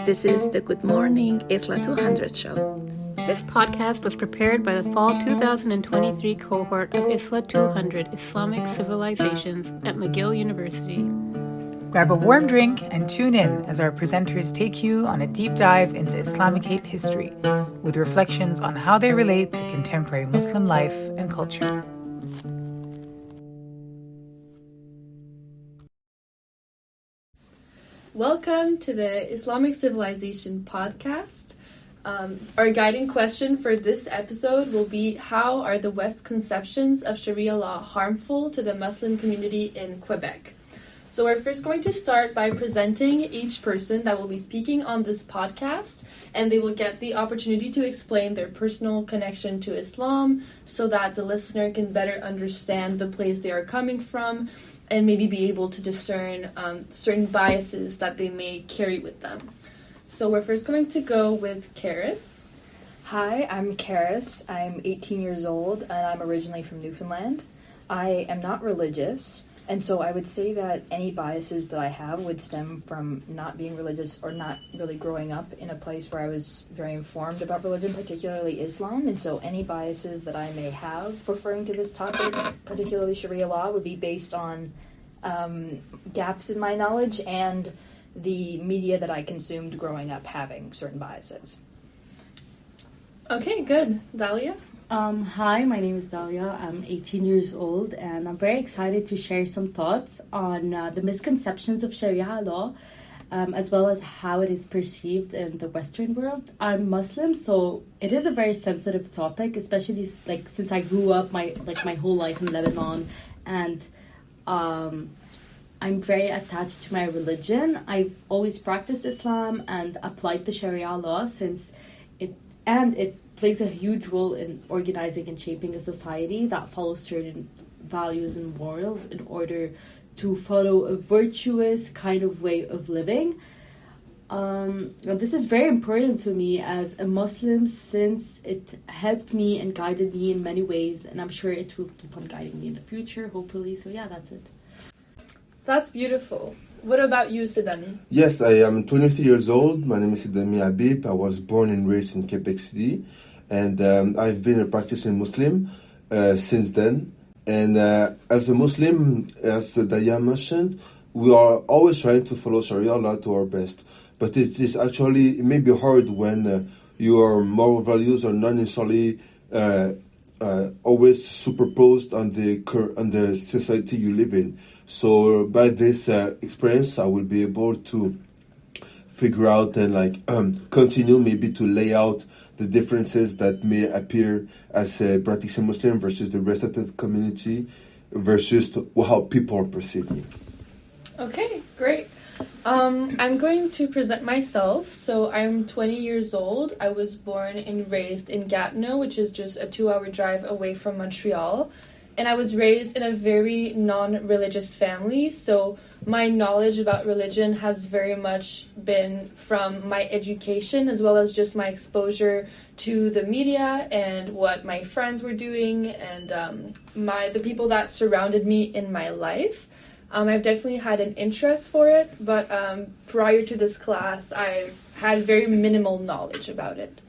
This is the Good Morning Isla 200 show. This podcast was prepared by the fall 2023 cohort of Isla 200 Islamic Civilizations at McGill University. Grab a warm drink and tune in as our presenters take you on a deep dive into Islamic hate history with reflections on how they relate to contemporary Muslim life and culture. Welcome to the Islamic Civilization podcast. Our guiding question for this episode will be, how are the West's conceptions of Sharia law harmful to the Muslim community in Quebec? So we're first going to start by presenting each person that will be speaking on this podcast, and they will get the opportunity to explain their personal connection to Islam so that the listener can better understand the place they are coming from and maybe be able to discern certain biases that they may carry with them. So we're first going to go with Carys. Hi, I'm Carys. I'm 18 years old and I'm originally from Newfoundland. I am not religious, and so I would say that any biases that I have would stem from not being religious or not really growing up in a place where I was very informed about religion, particularly Islam. And so any biases that I may have referring to this topic, particularly Sharia law, would be based on gaps in my knowledge and the media that I consumed growing up having certain biases. Okay, good. Dalia? Hi, my name is Dalia. I'm 18 years old and I'm very excited to share some thoughts on the misconceptions of Sharia law, as well as how it is perceived in the Western world. I'm Muslim, so it is a very sensitive topic, especially since I grew up my whole life in Lebanon, and I'm very attached to my religion. I've always practiced Islam and applied the Sharia law since it plays a huge role in organizing and shaping a society that follows certain values and morals in order to follow a virtuous kind of way of living. This is very important to me as a Muslim since it helped me and guided me in many ways, and I'm sure it will keep on guiding me in the future, hopefully. So yeah, that's it. That's beautiful. What about you, Sedami? Yes, I am 23 years old. My name is Sedami Habib. I was born and raised in Quebec City, and I've been a practicing Muslim since then. And as a Muslim, as Dalia mentioned, we are always trying to follow Sharia law to our best. But it may be hard when your moral values are not necessarily always superposed on the society you live in. So by this experience, I will be able to figure out and continue maybe to lay out the differences that may appear as a practicing Muslim versus the rest of the community versus how people perceive me. Okay, great. I'm going to present myself. So I'm 20 years old. I was born and raised in Gatineau, which is just a 2-hour drive away from Montreal. And I was raised in a very non-religious family, so my knowledge about religion has very much been from my education as well as just my exposure to the media and what my friends were doing and the people that surrounded me in my life. I've definitely had an interest for it, but prior to this class, I had very minimal knowledge about it.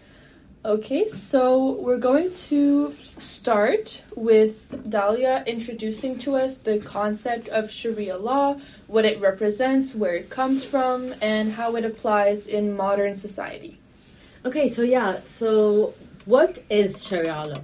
Okay, so we're going to start with Dalia introducing to us the concept of Sharia law, what it represents, where it comes from, and how it applies in modern society. Okay, so what is Sharia law?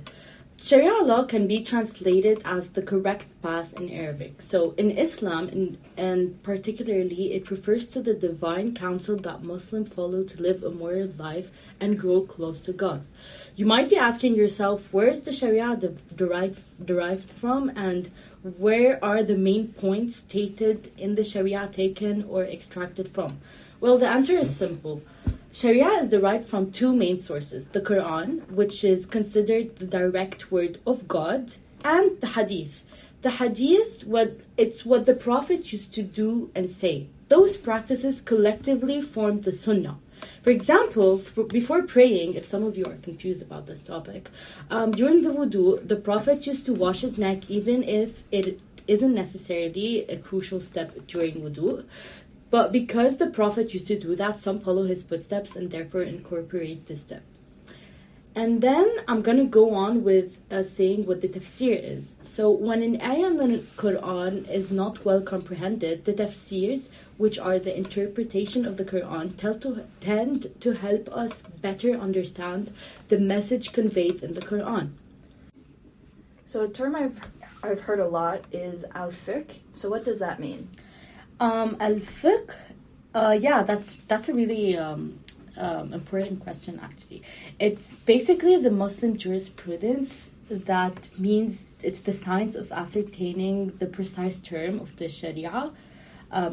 Sharia law can be translated as the correct path in Arabic. So in Islam, and particularly, it refers to the divine counsel that Muslims follow to live a moral life and grow close to God. You might be asking yourself, where is the Sharia derived from, and where are the main points stated in the Sharia taken or extracted from? Well, the answer is simple. Sharia is derived from two main sources, the Quran, which is considered the direct word of God, and the Hadith. The Hadith, it's what the Prophet used to do and say. Those practices collectively form the Sunnah. For example, before praying, if some of you are confused about this topic, during the wudu, the Prophet used to wash his neck even if it isn't necessarily a crucial step during wudu. But because the Prophet used to do that, some follow his footsteps and therefore incorporate this step. And then I'm going to go on with saying what the tafsir is. So when an ayah in the Quran is not well comprehended, the tafsirs, which are the interpretation of the Quran, tend to help us better understand the message conveyed in the Quran. So a term I've heard a lot is al-fiqh. So what does that mean? Al-fiqh, that's a really important question, actually. It's basically the Muslim jurisprudence. That means it's the science of ascertaining the precise term of the Sharia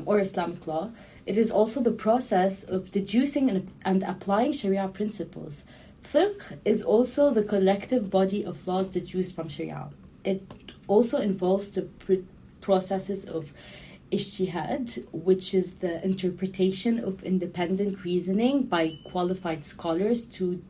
or Islamic law. It is also the process of deducing and applying Sharia principles. Fiqh is also the collective body of laws deduced from Sharia. It also involves the processes of ijtihad, which is the interpretation of independent reasoning by qualified scholars to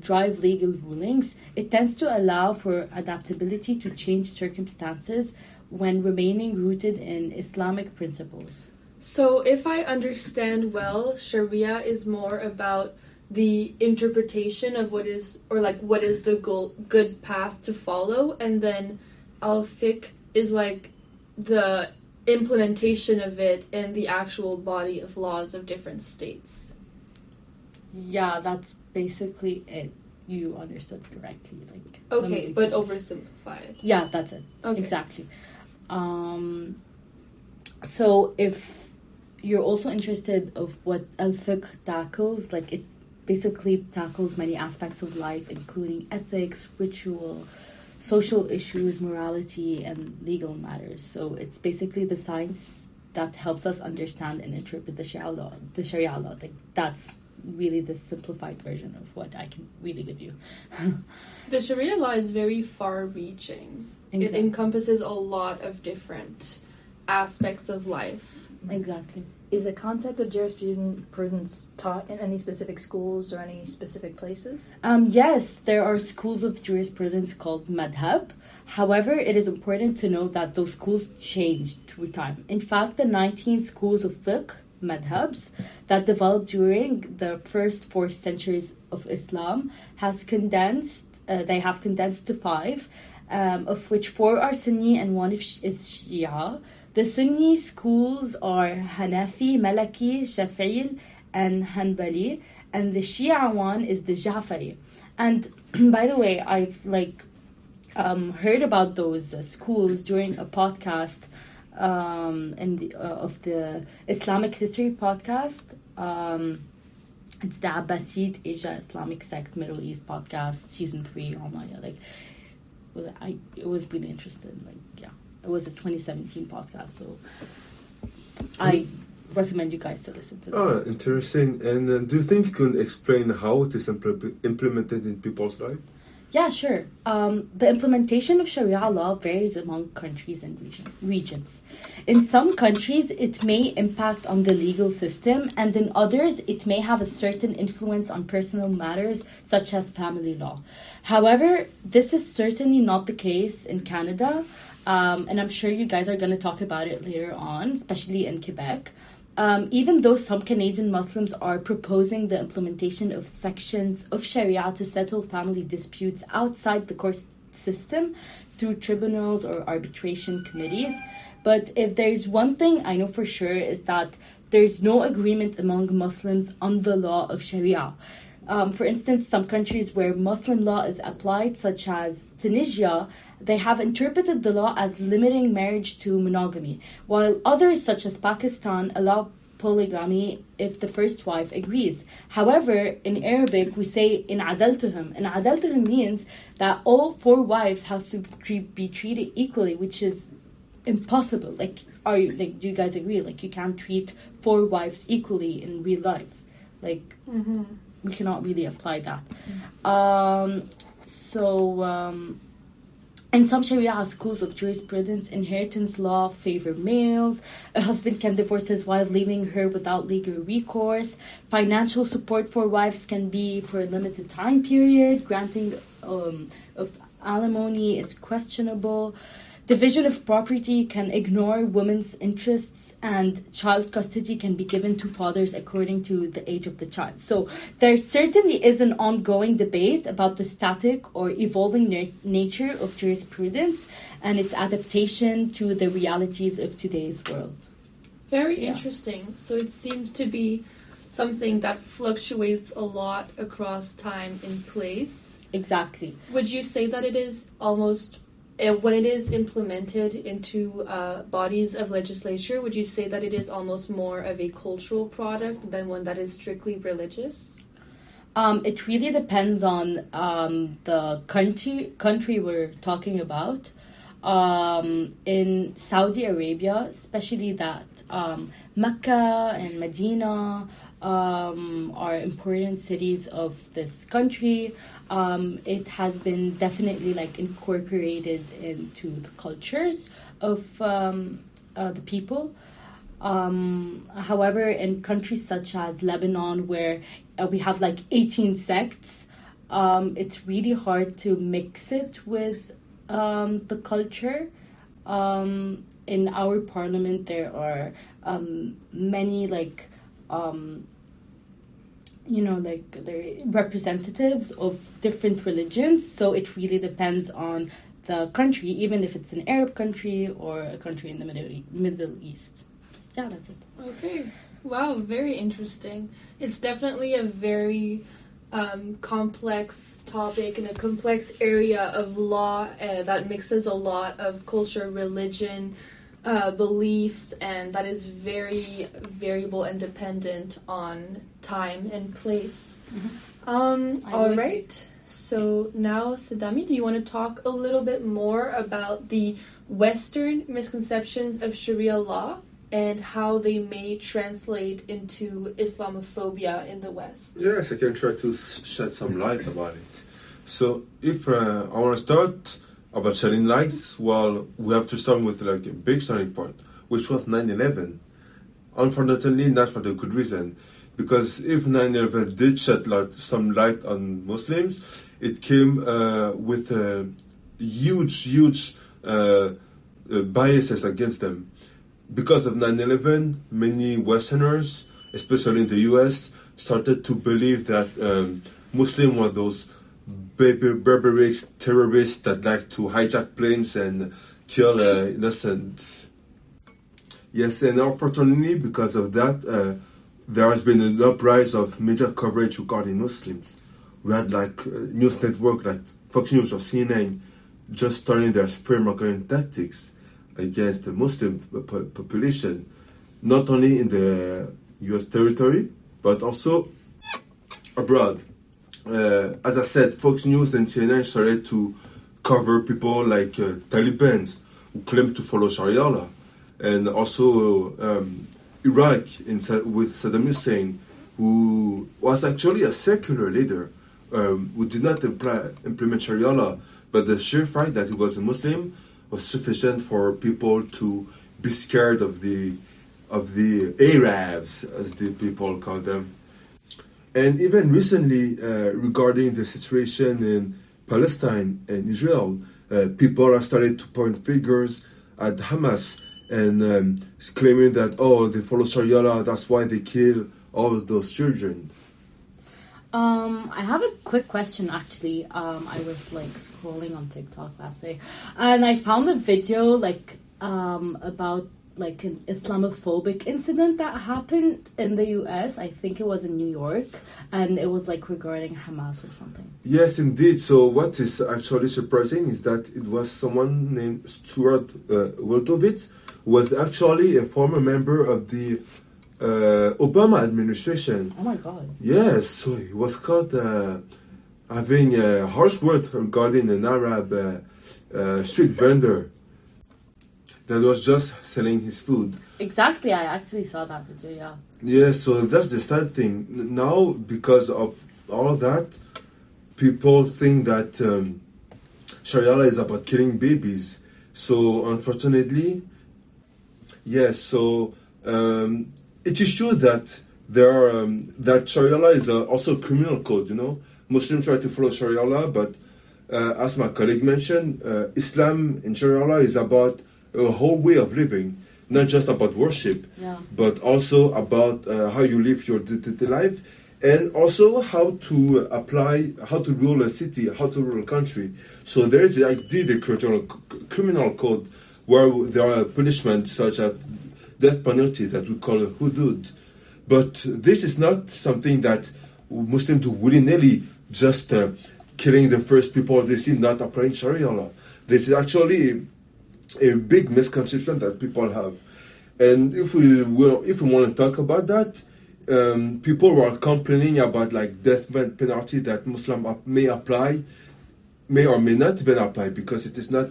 drive legal rulings. It tends to allow for adaptability to change circumstances when remaining rooted in Islamic principles. So if I understand well, Sharia is more about the interpretation of what is the good path to follow, and then al-fiqh is like the implementation of it in the actual body of laws of different states. Yeah, that's basically it. You understood correctly. Okay, but oversimplified. Yeah, that's it. Okay. Exactly. So if you're also interested of what al-fiqh tackles, it basically tackles many aspects of life, including ethics, ritual, social issues, morality, and legal matters. So it's basically the science that helps us understand and interpret the Sharia law. That's really the simplified version of what I can really give you. The Sharia law is very far-reaching. Exactly. It encompasses a lot of different aspects of life. Exactly. Is the concept of jurisprudence taught in any specific schools or any specific places? Yes, there are schools of jurisprudence called madhab. However, it is important to note that those schools changed through time. In fact, the 19 schools of fiqh, madhabs, that developed during the first 4 centuries of Islam they have condensed to 5, of which 4 are Sunni and 1 is Shia. The Sunni schools are Hanafi, Maliki, Shafi'i, and Hanbali, and the Shia one is the Ja'fari. And by the way, I've heard about those schools during a podcast of the Islamic History podcast. It's the Abbasid Asia Islamic Sect Middle East podcast, season 3. Oh my god, it was really interesting. It was a 2017 podcast, so I recommend you guys to listen to that. Interesting. And do you think you can explain how it is implemented in people's life? Yeah, sure. The implementation of Sharia law varies among countries and regions. In some countries, it may impact on the legal system, and in others, it may have a certain influence on personal matters, such as family law. However, this is certainly not the case in Canada, and I'm sure you guys are going to talk about it later on, especially in Quebec. Even though some Canadian Muslims are proposing the implementation of sections of Sharia to settle family disputes outside the court system through tribunals or arbitration committees. But if there's one thing I know for sure is that there's no agreement among Muslims on the law of Sharia. For instance, some countries where Muslim law is applied, such as Tunisia, they have interpreted the law as limiting marriage to monogamy, while others, such as Pakistan, allow polygamy if the first wife agrees. However, in Arabic, we say in adaltuhum. In adaltuhum means that all 4 wives have to be treated equally, which is impossible. Do you guys agree? You can't treat 4 wives equally in real life. We cannot really apply that. In some Sharia schools of jurisprudence, inheritance law favor males. A husband can divorce his wife, leaving her without legal recourse. Financial support for wives can be for a limited time period. Granting of alimony is questionable. division of property can ignore women's interests, and child custody can be given to fathers according to the age of the child. So there certainly is an ongoing debate about the static or evolving nature of jurisprudence and its adaptation to the realities of today's world. Very interesting. So it seems to be something that fluctuates a lot across time and place. Exactly. Would you say that it is almost, when it is implemented into bodies of legislature, would you say that it is almost more of a cultural product than one that is strictly religious? It really depends on the country we're talking about. In Saudi Arabia, especially that Mecca and Medina are important cities of this country. It has been definitely like incorporated into the cultures of the people. However, in countries such as Lebanon, where we have like 18 sects, it's really hard to mix it with the culture. In our parliament, there are many like they're representatives of different religions, so it really depends on the country, even if it's an Arab country or a country in the Middle East. Yeah, that's it. Okay. Wow, very interesting. It's definitely a very complex topic and a complex area of law that mixes a lot of culture, religion, beliefs, and that is very variable and dependent on time and place. All right. So now, Sedami, do you want to talk a little bit more about the Western misconceptions of Sharia law and how they may translate into Islamophobia in the West? Yes, I can try to shed some light about it. So if I want to start about shedding lights, well, we have to start with like a big starting point, which was 9/11. Unfortunately, not for the good reason. Because if 9/11 did shed some light on Muslims, it came with huge biases against them. Because of 9/11, many Westerners, especially in the US, started to believe that Muslims were those barbaric terrorists that like to hijack planes and kill innocents. Yes, and unfortunately, because of that, there has been an uprise of media coverage regarding Muslims. We had like news network like Fox News or CNN just starting their fear-mongering tactics against the Muslim population, not only in the US territory, but also abroad. As I said, Fox News and CNN started to cover people like Taliban who claim to follow Sharia law, and also Iraq with Saddam Hussein, who was actually a secular leader who did not implement Sharia law, but the sheer fact that he was a Muslim was sufficient for people to be scared of the Arabs, as the people call them. And even recently, regarding the situation in Palestine and Israel, people have started to point fingers at Hamas and claiming that, they follow Sharia law, that's why they kill all of those children. I have a quick question actually. I was like scrolling on TikTok last day and I found a video about like an Islamophobic incident that happened in the US. I think it was in New York, and it was like regarding Hamas or something. Yes, indeed. So what is actually surprising is that it was someone named Stuart Wojtowicz, who was actually a former member of the Obama administration. Oh my God. Yes, so he was caught having a harsh word regarding an Arab street vendor that was just selling his food. Exactly, I actually saw that video, yeah. Yeah, so that's the sad thing. Now, because of all of that, people think that Sharia law is about killing babies. So, unfortunately, yes, so it is true that there are that Sharia law is also a criminal code, you know. Muslims try to follow Sharia law, but as my colleague mentioned, Islam in Sharia law is about a whole way of living, not just about worship, but also about how you live your day-to-day life, and also how to rule a city, how to rule a country. So there is indeed a criminal code where there are punishments such as death penalty that we call hudud. But this is not something that Muslims do willy-nilly, just killing the first people they see, not applying Sharia law. This is actually a big misconception that people have. And if we want to talk about that, people were complaining about like death penalty that Muslims may or may not even apply, because it is not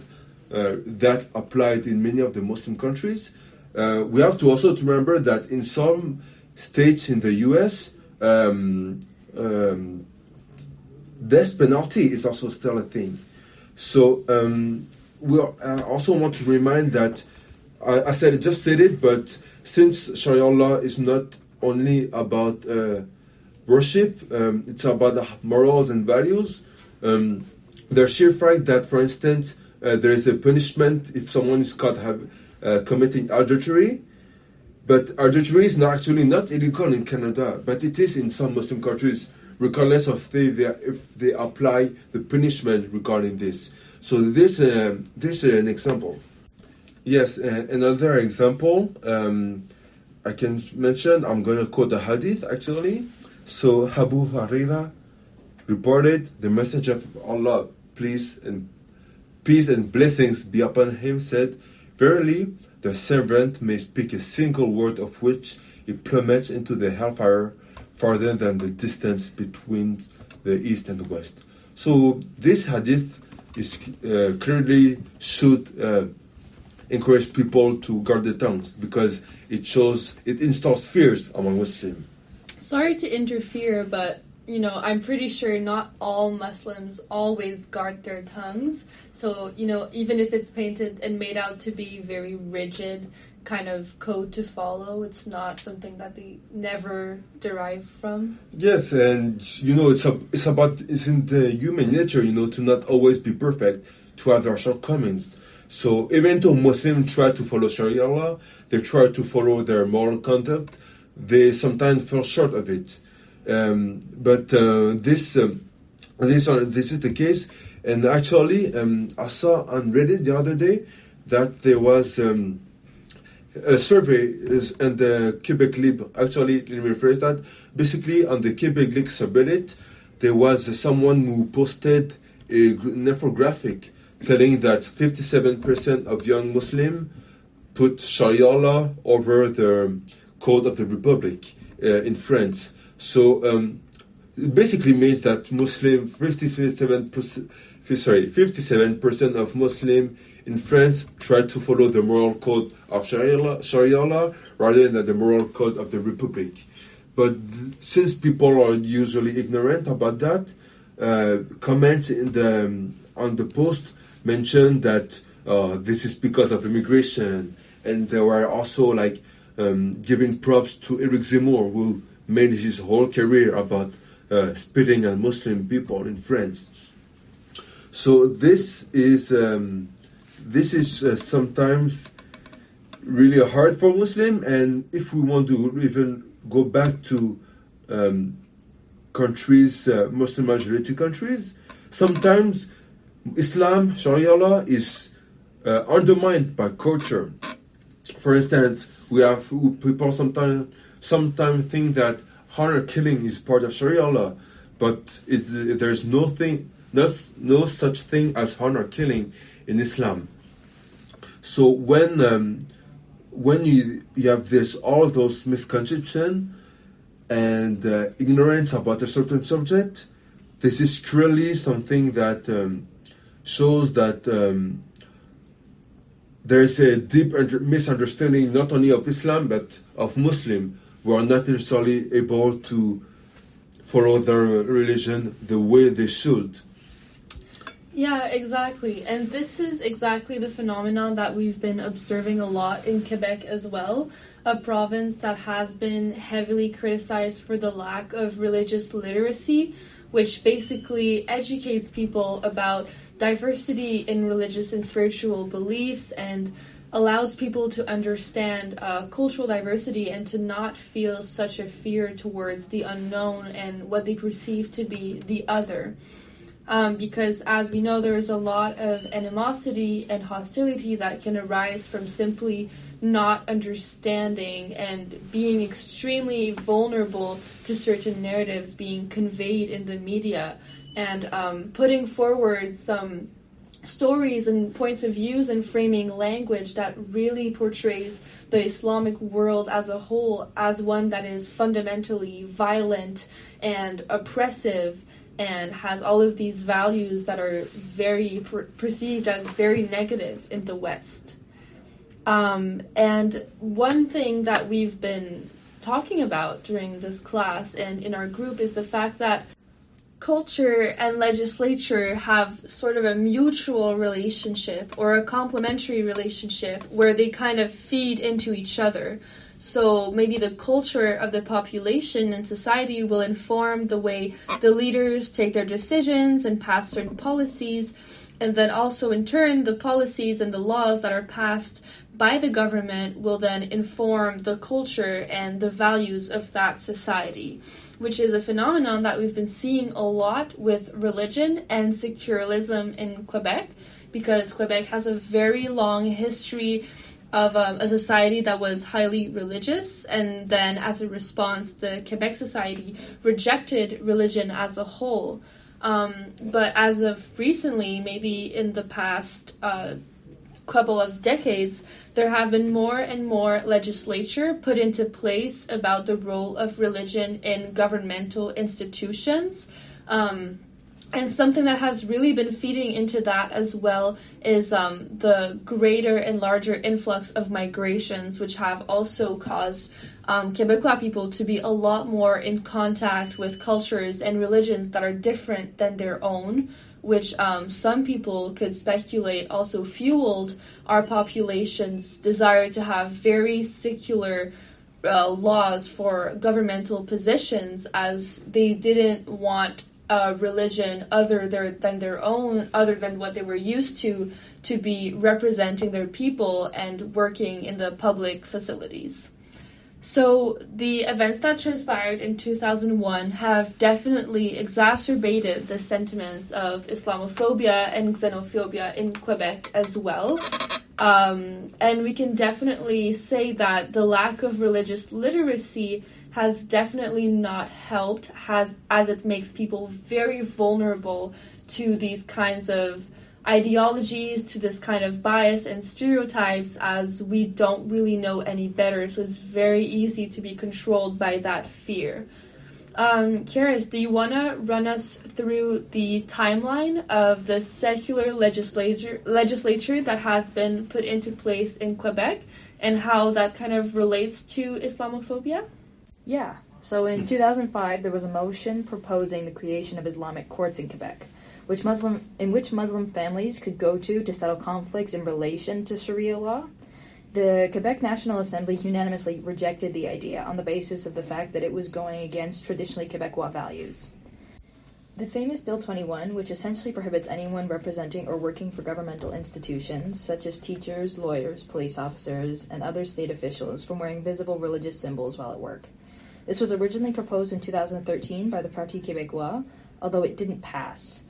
that applied in many of the Muslim countries. We have to also remember that in some states in the U.S., death penalty is also still a thing. So we also want to remind that I just said it, but since Sharia law is not only about worship, it's about morals and values. The sheer fact that, for instance, there is a punishment if someone is caught committing adultery, but adultery is not illegal in Canada, but it is in some Muslim countries, regardless of if they apply the punishment regarding this. So this is an example. Yes, another example I can mention, I'm going to quote the hadith actually. So Abu Hurairah reported, the Messenger of Allah, peace and blessings be upon him, said, "Verily, the servant may speak a single word of which he plummets into the hellfire farther than the distance between the east and the west." So this hadith is clearly should encourage people to guard their tongues, because it installs fears among Muslims. Sorry to interfere, but I'm pretty sure not all Muslims always guard their tongues. So, even if it's painted and made out to be very rigid kind of code to follow, it's not something that they never derive from. Yes, and it's in the human nature, to not always be perfect, to have our shortcomings. So even though Muslims try to follow Sharia law, they try to follow their moral conduct, they sometimes fall short of it. But this is the case. And actually, I saw on Reddit the other day that there was a survey in the Quebec Lib. Actually, let me rephrase that. Basically, on the Quebec Lib subreddit, there was someone who posted an infographic telling that 57% of young Muslims put Sharia law over the Code of the Republic in France. So it basically means that 57% of Muslims in France try to follow the moral code of Sharia law rather than the moral code of the Republic. But since people are usually ignorant about that, comments on the post mentioned that this is because of immigration, and they were also giving props to Eric Zemmour, who made his whole career about spitting on Muslim people in France. So this is sometimes really hard for Muslim, and if we want to even go back to countries, Muslim majority countries, sometimes Islam, Sharia law is undermined by culture. For instance, we have people sometimes think that honor killing is part of Sharia law, but there's no such thing as honor killing in Islam. So when you have all those misconceptions and ignorance about a certain subject, this is clearly something that shows that there is a deep misunderstanding not only of Islam but of Muslims, who are not necessarily able to follow their religion the way they should. Yeah, exactly. And this is exactly the phenomenon that we've been observing a lot in Quebec as well, a province that has been heavily criticized for the lack of religious literacy, which basically educates people about diversity in religious and spiritual beliefs and allows people to understand cultural diversity and to not feel such a fear towards the unknown and what they perceive to be the other. Because as we know, there is a lot of animosity and hostility that can arise from simply not understanding and being extremely vulnerable to certain narratives being conveyed in the media, and putting forward some stories and points of views and framing language that really portrays the Islamic world as a whole as one that is fundamentally violent and oppressive and has all of these values that are very perceived as very negative in the West. And one thing that we've been talking about during this class and in our group is the fact that culture and legislature have sort of a mutual relationship or a complementary relationship where they kind of feed into each other. So maybe the culture of the population and society will inform the way the leaders take their decisions and pass certain policies, and then also in turn the policies and the laws that are passed by the government will then inform the culture and the values of that society, which is a phenomenon that we've been seeing a lot with religion and secularism in Quebec, because Quebec has a very long history of a society that was highly religious, and then as a response the Quebec society rejected religion as a whole. But as of recently, maybe in the past couple of decades, there have been more and more legislature put into place about the role of religion in governmental institutions. And something that has really been feeding into that as well is the greater and larger influx of migrations, which have also caused Quebecois people to be a lot more in contact with cultures and religions that are different than their own, which some people could speculate also fueled our population's desire to have very secular laws for governmental positions, as they didn't want religion other than their own, other than what they were used to be representing their people and working in the public facilities. So the events that transpired in 2001 have definitely exacerbated the sentiments of Islamophobia and xenophobia in Quebec as well. And we can definitely say that the lack of religious literacy has definitely not helped, as it makes people very vulnerable to these kinds of ideologies, to this kind of bias and stereotypes, as we don't really know any better, so it's very easy to be controlled by that fear. Carys, do you want to run us through the timeline of the secular legislature that has been put into place in Quebec and how that kind of relates to Islamophobia? Yeah. So in 2005, there was a motion proposing the creation of Islamic courts in Quebec, in which Muslim families could go to settle conflicts in relation to Sharia law. The Quebec National Assembly unanimously rejected the idea on the basis of the fact that it was going against traditionally Quebecois values. The famous Bill 21, which essentially prohibits anyone representing or working for governmental institutions, such as teachers, lawyers, police officers, and other state officials, from wearing visible religious symbols while at work. This was originally proposed in 2013 by the Parti Québécois, although it didn't pass.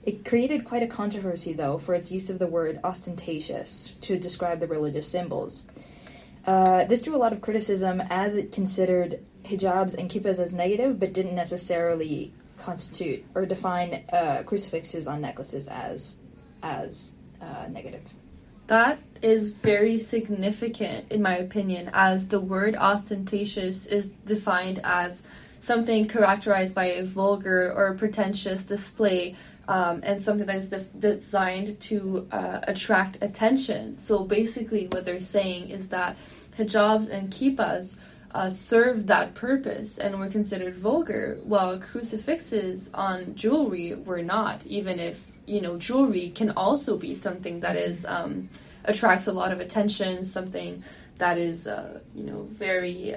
It created quite a controversy, though, for its use of the word ostentatious to describe the religious symbols. This drew a lot of criticism, as it considered hijabs and kippas as negative, but didn't necessarily constitute or define crucifixes on necklaces as negative. That is very significant, in my opinion, as the word ostentatious is defined as something characterized by a vulgar or pretentious display, and something that is designed to attract attention. So basically what they're saying is that hijabs and kippas served that purpose and were considered vulgar, while crucifixes on jewelry were not, even if, jewelry can also be something that is attracts a lot of attention, something that is, very,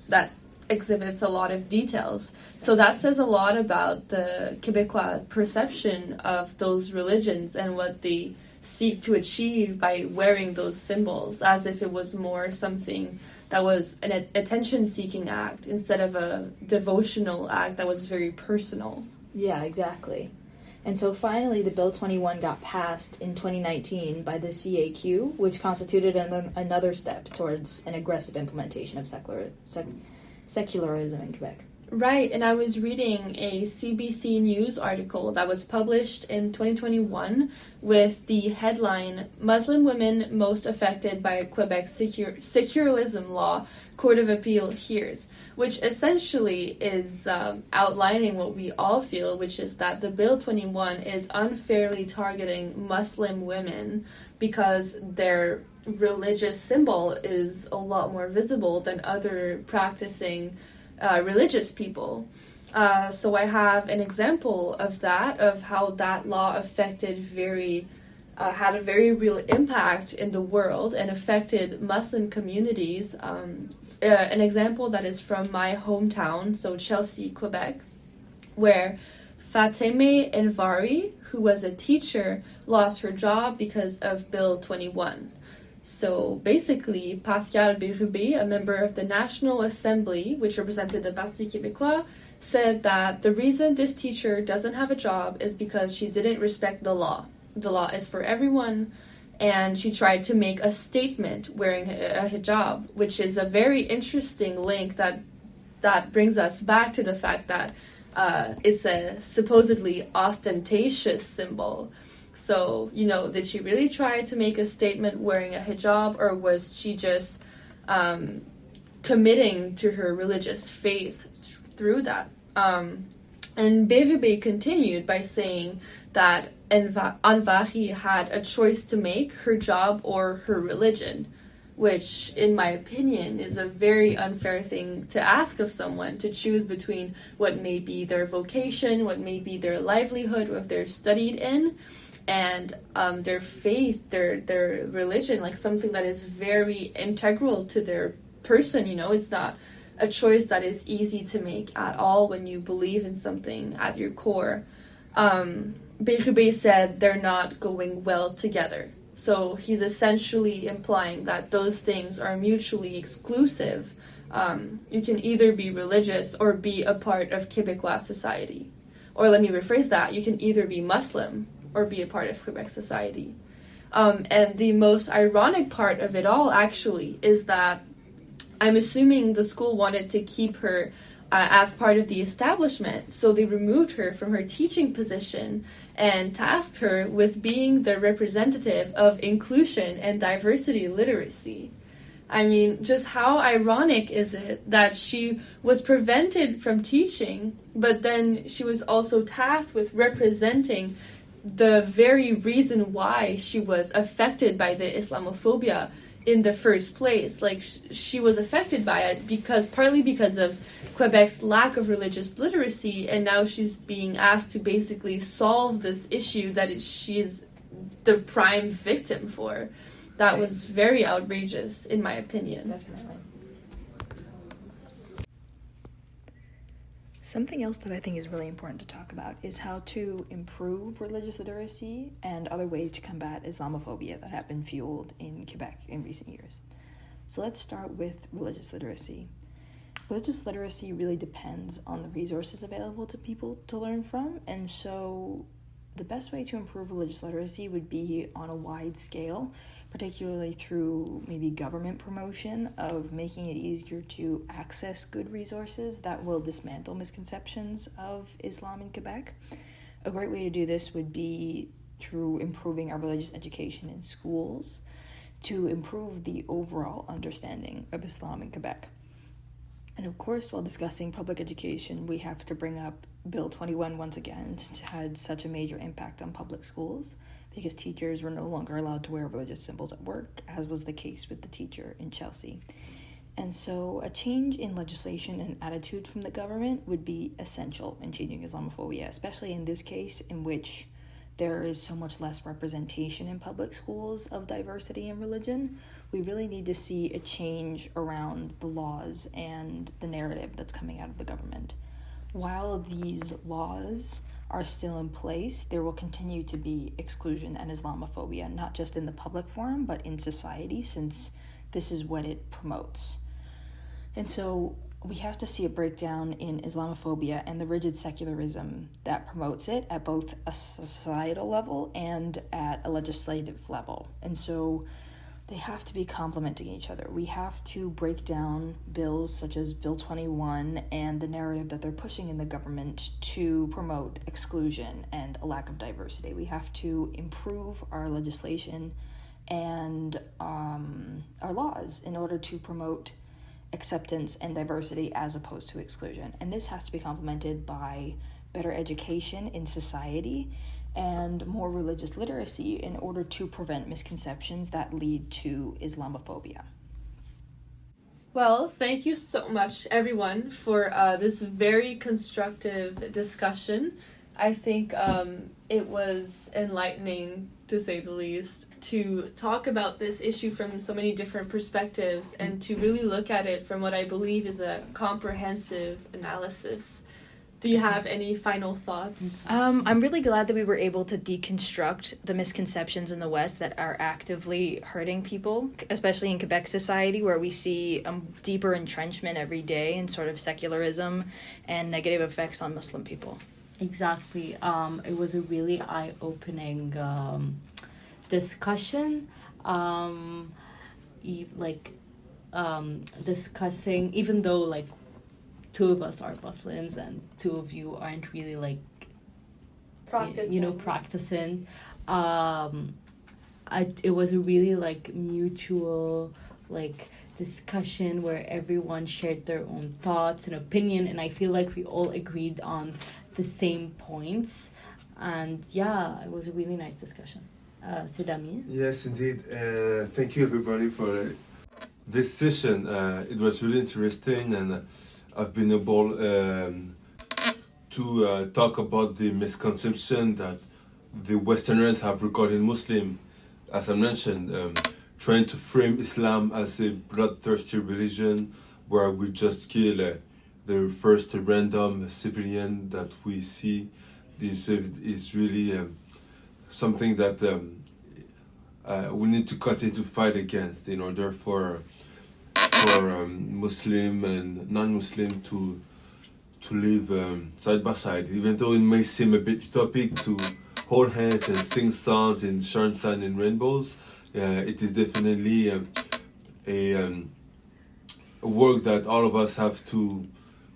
that exhibits a lot of details. So that says a lot about the Quebecois perception of those religions and what they seek to achieve by wearing those symbols, as if it was more something that was an attention-seeking act instead of a devotional act that was very personal. Yeah, exactly. And so finally, the Bill 21 got passed in 2019 by the CAQ, which constituted another step towards an aggressive implementation of secularism in Quebec. Right, and I was reading a CBC News article that was published in 2021 with the headline, Muslim Women Most Affected by Quebec's Secularism Law, Court of Appeal Hears, which essentially is outlining what we all feel, which is that the Bill 21 is unfairly targeting Muslim women because their religious symbol is a lot more visible than other practicing religious people. So I have an example of that, of how that law affected had a very real impact in the world and affected Muslim communities. An example that is from my hometown, so Chelsea, Quebec, where Fateme Envari, who was a teacher, lost her job because of Bill 21. So basically, Pascal Bérubé, a member of the National Assembly, which represented the Parti Québécois, said that the reason this teacher doesn't have a job is because she didn't respect the law. The law is for everyone, and she tried to make a statement wearing a hijab, which is a very interesting link that brings us back to the fact that it's a supposedly ostentatious symbol. So, did she really try to make a statement wearing a hijab, or was she just committing to her religious faith through that? And Bérubé continued by saying that Envari had a choice to make, her job or her religion, which, in my opinion, is a very unfair thing to ask of someone, to choose between what may be their vocation, what may be their livelihood, what they're studied in, and their faith, their religion, like something that is very integral to their person. It's not a choice that is easy to make at all when you believe in something at your core. Bérubé said they're not going well together. So he's essentially implying that those things are mutually exclusive. You can either be religious or be a part of Quebecois society. Or let me rephrase that, you can either be Muslim or be a part of Quebec society. And the most ironic part of it all, actually, is that I'm assuming the school wanted to keep her as part of the establishment, so they removed her from her teaching position and tasked her with being the representative of inclusion and diversity literacy. I mean, just how ironic is it that she was prevented from teaching, but then she was also tasked with representing the very reason why she was affected by the Islamophobia in the first place. Like, she was affected by it partly because of Quebec's lack of religious literacy, and now she's being asked to basically solve this issue that she's the prime victim for. That was very outrageous, in my opinion. Definitely. Something else that I think is really important to talk about is how to improve religious literacy and other ways to combat Islamophobia that have been fueled in Quebec in recent years. So let's start with religious literacy. Religious literacy really depends on the resources available to people to learn from, and so the best way to improve religious literacy would be on a wide scale, particularly through maybe government promotion of making it easier to access good resources that will dismantle misconceptions of Islam in Quebec. A great way to do this would be through improving our religious education in schools to improve the overall understanding of Islam in Quebec. And of course, while discussing public education, we have to bring up Bill 21 once again, since it had such a major impact on public schools, because teachers were no longer allowed to wear religious symbols at work, as was the case with the teacher in Chelsea. And so a change in legislation and attitude from the government would be essential in changing Islamophobia, especially in this case in which there is so much less representation in public schools of diversity in religion. We really need to see a change around the laws and the narrative that's coming out of the government. While these laws are still in place, there will continue to be exclusion and Islamophobia, not just in the public forum, but in society, since this is what it promotes. And so we have to see a breakdown in Islamophobia and the rigid secularism that promotes it at both a societal level and at a legislative level. And so they have to be complementing each other. We have to break down bills such as Bill 21 and the narrative that they're pushing in the government to promote exclusion and a lack of diversity. We have to improve our legislation and our laws in order to promote acceptance and diversity as opposed to exclusion. And this has to be complemented by better education in society and more religious literacy in order to prevent misconceptions that lead to Islamophobia. Well, thank you so much, everyone, for this very constructive discussion. I think it was enlightening, to say the least, to talk about this issue from so many different perspectives and to really look at it from what I believe is a comprehensive analysis. Do you have any final thoughts? I'm really glad that we were able to deconstruct the misconceptions in the West that are actively hurting people, especially in Quebec society, where we see deeper entrenchment every day in sort of secularism and negative effects on Muslim people. Exactly. It was a really eye-opening discussion. Discussing, even though like two of us are Muslims and two of you aren't really like practicing. It was a really like mutual like discussion where everyone shared their own thoughts and opinion, and I feel like we all agreed on the same points, and yeah, it was a really nice discussion. Sedami? Yes, indeed. Thank you, everybody, for this session. It was really interesting, and I've been able to talk about the misconception that the Westerners have regarding Muslim. As I mentioned, trying to frame Islam as a bloodthirsty religion where we just kill the first random civilian that we see. This is really something that we need to continue to fight against in order for Muslim and non-Muslim to live side by side. Even though it may seem a bit utopic to hold hands and sing songs and shine sun and rainbows, it is definitely a work that all of us have to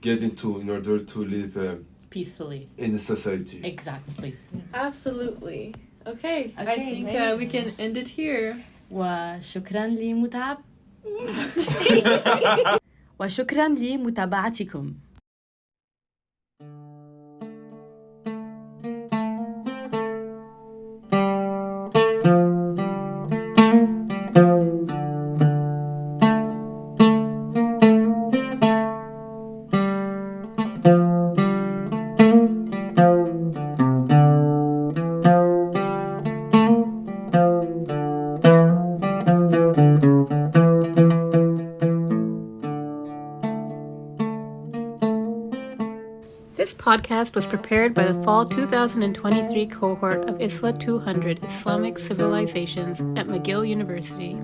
get into in order to live peacefully in a society. Exactly. Absolutely. Okay, I think we can end it here. وشكرا لمتابعتكم. This podcast was prepared by the Fall 2023 cohort of ISLA 200 Islamic Civilizations at McGill University.